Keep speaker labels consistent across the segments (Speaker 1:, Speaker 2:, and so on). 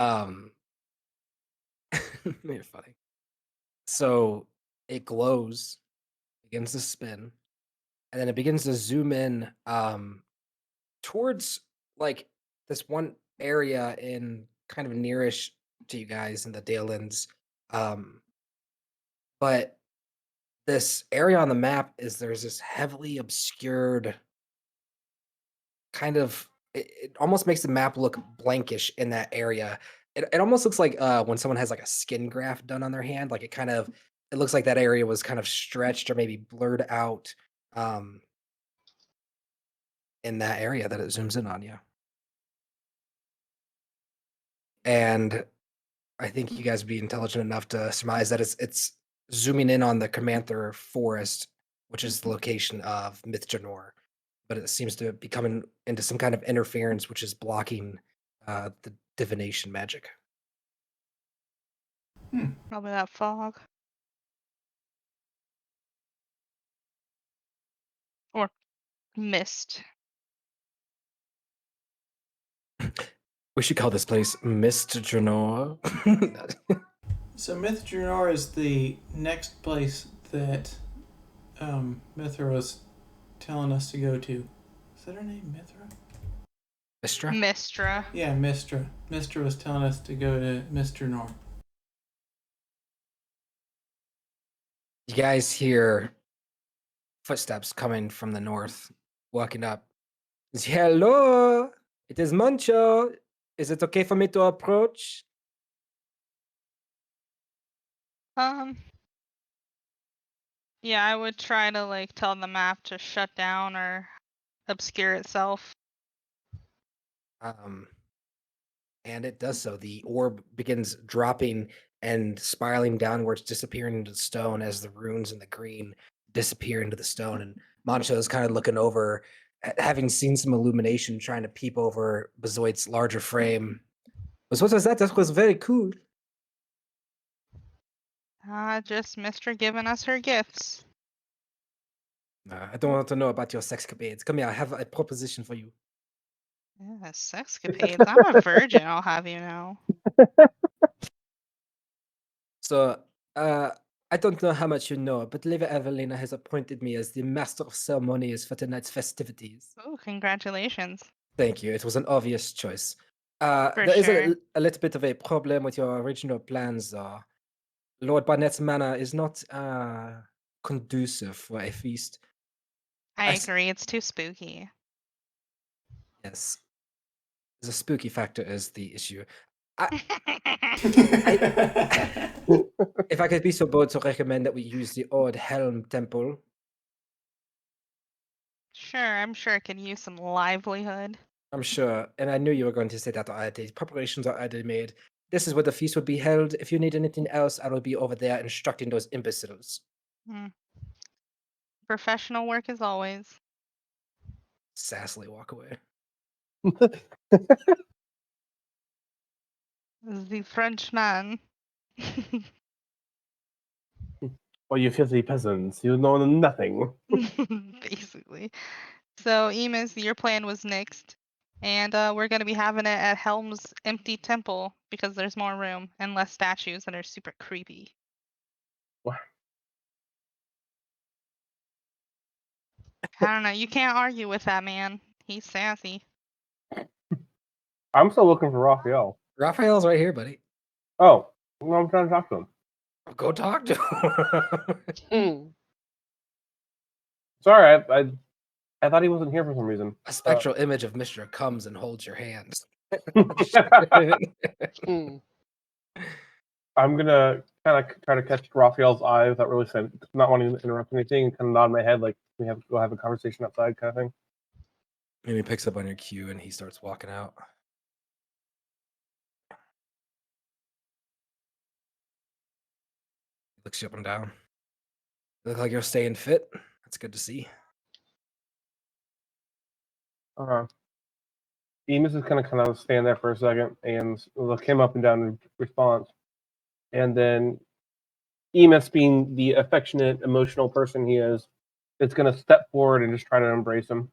Speaker 1: Um, you're funny. So it glows, begins to spin, and then it begins to zoom in towards like this one area in kind of nearish to you guys in the Dalelands. Um, but this area on the map is there's this heavily obscured kind of it almost makes the map look blankish in that area. It almost looks like when someone has like a skin graft done on their hand, like it looks like that area was kind of stretched or maybe blurred out um in that area that it zooms in on you. And I think you guys would be intelligent enough to surmise that it's zooming in on the Camanther forest, which is the location of Mythjanor, but it seems to be coming into some kind of interference, which is blocking the divination magic.
Speaker 2: Probably that fog. Or mist.
Speaker 1: We should call this place Mythjanor.
Speaker 3: So Mythjanor is the next place that Mithra was telling us to go to. Is that her name, Mithra?
Speaker 1: Mistra?
Speaker 2: Mistra.
Speaker 3: Yeah, Mistra. Mistra was telling us to go to Mythjanor.
Speaker 1: You guys hear footsteps coming from the north, walking up. Hello, it is Moncho. Is it okay for me to approach?
Speaker 2: Um. Yeah, I would try to like tell the map to shut down or obscure itself.
Speaker 1: Um, and it does so. The orb begins dropping and spiraling downwards, disappearing into the stone as the runes and the green disappear into the stone. And Mancho is kind of looking over, having seen some illumination, trying to peep over Bezoid's larger frame. What was that? That was very cool.
Speaker 2: Just Mistra giving us her gifts.
Speaker 1: I don't want to know about your sexcapades. Come here, I have a proposition for you.
Speaker 2: Yeah, sexcapades. I'm a virgin, I'll have you know.
Speaker 1: So, I don't know how much you know, but Lady Evelina has appointed me as the master of ceremonies for tonight's festivities.
Speaker 2: Oh, congratulations.
Speaker 1: Thank you. It was an obvious choice.
Speaker 2: For
Speaker 1: There is
Speaker 2: sure.
Speaker 1: a little bit of a problem with your original plans, though. Lord Barnett's manor is not conducive for a feast.
Speaker 2: I agree, it's too spooky.
Speaker 1: Yes, the spooky factor is the issue. I, if I could be so bold to recommend that we use the old Helm Temple.
Speaker 2: Sure, I'm sure it could use some livelihood.
Speaker 1: I'm sure, and I knew you were going to say that already. Preparations are already made. This is where the feast would be held. If you need anything else, I will be over there instructing those imbeciles.
Speaker 2: Hmm. Professional work as always.
Speaker 1: Sassily walk away.
Speaker 2: The Frenchman.
Speaker 4: Well, you filthy peasants, you know nothing.
Speaker 2: Basically. So, Emus, your plan was next. And we're going to be having it at Helm's empty temple because there's more room and less statues that are super creepy.
Speaker 4: What?
Speaker 2: I don't know. You can't argue with that man. He's sassy.
Speaker 4: I'm still looking for Raphael.
Speaker 1: Raphael's right here, buddy.
Speaker 4: Oh, well, I'm trying to talk to him.
Speaker 1: Go talk to him.
Speaker 4: Sorry, I thought he wasn't here for some reason.
Speaker 1: A spectral image of Mr. comes and holds your hands.
Speaker 4: I'm gonna kind of try to catch Raphael's eye without really saying, not wanting to interrupt anything, and kind of nod my head like we have to go have a conversation outside, kind of thing.
Speaker 1: And he picks up on your cue and he starts walking out. He looks you up and down. You look like you're staying fit. That's good to see.
Speaker 4: Emus is kind of stand there for a second and look him up and down in response, and then Emus, being the affectionate, emotional person he is gonna step forward and just try to embrace him.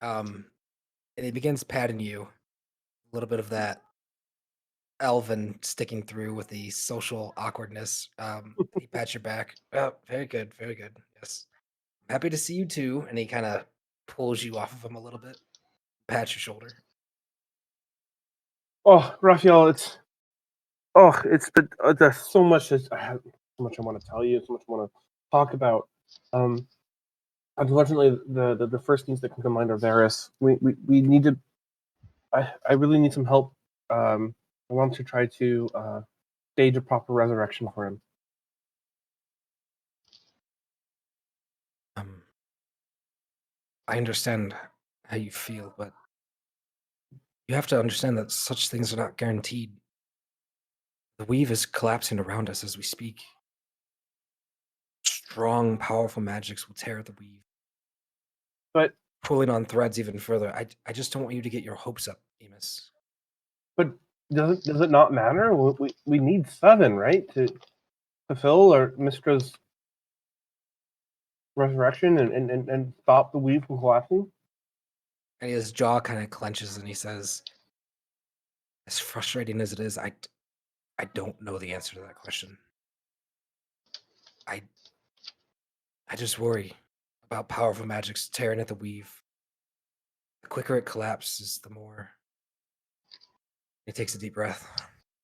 Speaker 1: And he begins patting you. little bit of that elven sticking through with the social awkwardness. He pats your back. Oh, very good, very good. Yes, happy to see you too. And he kind of pulls you off of him a little bit, pats your shoulder.
Speaker 4: Oh, Raphael, it's been there's so much I have so much I want to tell you, so much I want to talk about. Um, Unfortunately, the first things that come to mind are Varys. We need to. I really need some help. I want to try to stage a proper resurrection for him.
Speaker 1: Um, I understand how you feel, but you have to understand that such things are not guaranteed. The weave is collapsing around us as we speak. Strong, powerful magics will tear at the weave,
Speaker 4: But
Speaker 1: pulling on threads even further. I just don't want you to get your hopes up, Emus.
Speaker 4: but does it not matter? We need 7, right, to fulfill our Mistra's resurrection and stop the weave from collapsing.
Speaker 1: And his jaw kind of clenches and he says, as frustrating as it is, I don't know the answer to that question. I just worry about powerful magics tearing at the weave. The quicker it collapses, the more. He takes a deep breath.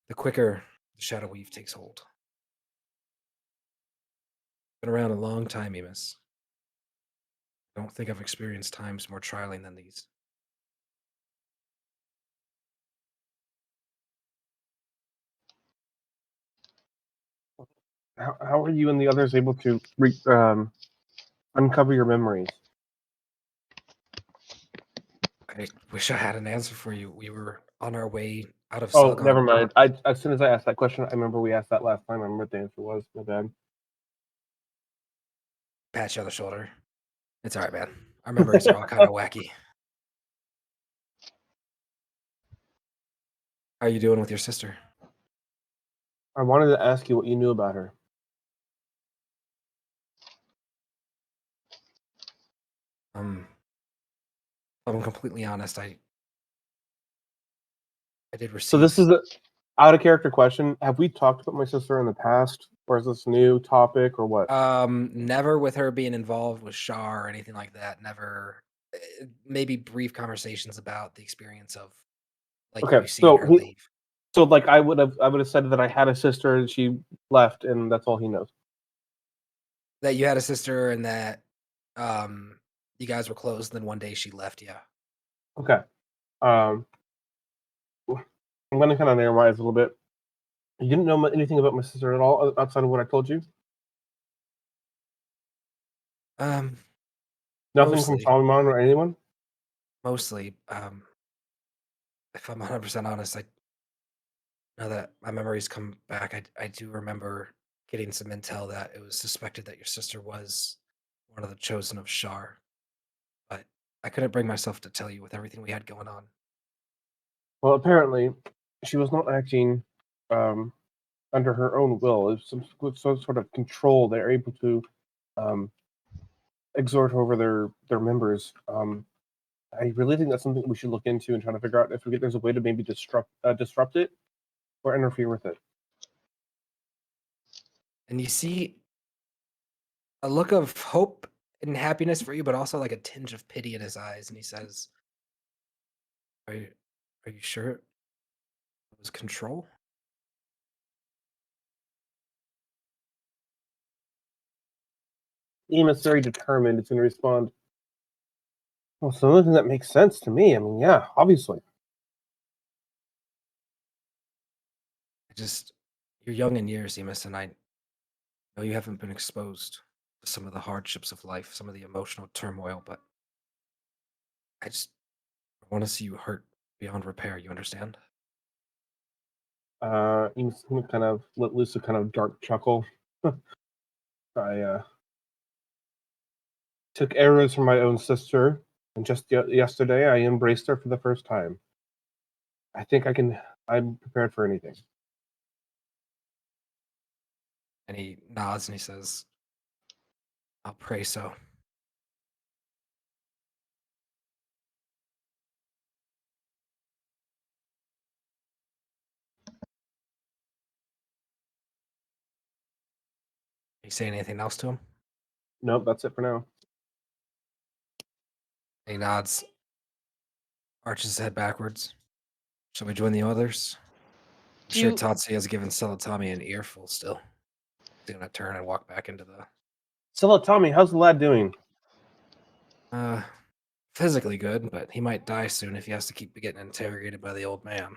Speaker 1: The quicker the shadow weave takes hold. Been around a long time, Emus. I don't think I've experienced times more trialing than these.
Speaker 4: How are you and the others able to uncover your memories?
Speaker 1: I wish I had an answer for you. We were on our way out of
Speaker 4: Oh,
Speaker 1: Selgon.
Speaker 4: never mind. As soon as I asked that question, I remember we asked that last time. I remember what the answer was. My bad.
Speaker 1: Pat you on the shoulder. It's all right, man. Our memories are all kind of wacky. How are you doing with your sister?
Speaker 4: I wanted to ask you what you knew about her.
Speaker 1: If I'm completely honest, I did receive.
Speaker 4: So this is a out of character question. Have we talked about my sister in the past, or is this a new topic, or what?
Speaker 1: Never with her being involved with Shar or anything like that. Never. Maybe brief conversations about the experience of like
Speaker 4: Okay,
Speaker 1: you seeing her leave.
Speaker 4: So like I would have said that I had a sister and she left, and that's all he knows.
Speaker 1: That you had a sister and that you guys were close, and then one day she left. Yeah.
Speaker 4: Okay. Um, I'm gonna kind of narrow my eyes a little bit. You didn't know anything about my sister at all outside of what I told you. Nothing from
Speaker 1: Mostly.
Speaker 4: Solomon or anyone.
Speaker 1: Mostly. If I'm 100% honest, I now that my memories come back, I do remember getting some intel that it was suspected that your sister was one of the chosen of Shar, but I couldn't bring myself to tell you with everything we had going on.
Speaker 4: Well, apparently, she was not acting um, under her own will. It was some sort of control they're able to um, exert over their members. I really think that's something we should look into and try to figure out if there's a way to maybe disrupt it or interfere with it.
Speaker 1: And you see a look of hope and happiness for you, but also like a tinge of pity in his eyes, and he says, "Are you, are you sure it was control?"
Speaker 4: Emus very determined. It's going to respond. Well, it's the only thing that makes sense to me. I mean, yeah, obviously.
Speaker 1: You're young in years, Emus, and I know you haven't been exposed to some of the hardships of life, some of the emotional turmoil, but I just want to see you hurt beyond repair. You understand?
Speaker 4: Emus kind of let loose a kind of dark chuckle. I took arrows from my own sister, and just yesterday I embraced her for the first time. I think I can. I'm prepared for anything.
Speaker 1: And he nods and he says, "I'll pray so." You say anything else to him?
Speaker 4: Nope, that's it for now.
Speaker 1: He nods, arches his head backwards. Shall we join the others? I'm
Speaker 2: Do
Speaker 1: sure
Speaker 2: you
Speaker 1: Tatsuya has given Salatami an earful still. He's gonna turn and walk back into the
Speaker 4: So, Tommy, how's the lad doing?
Speaker 1: physically good, but he might die soon if he has to keep getting interrogated by the old man.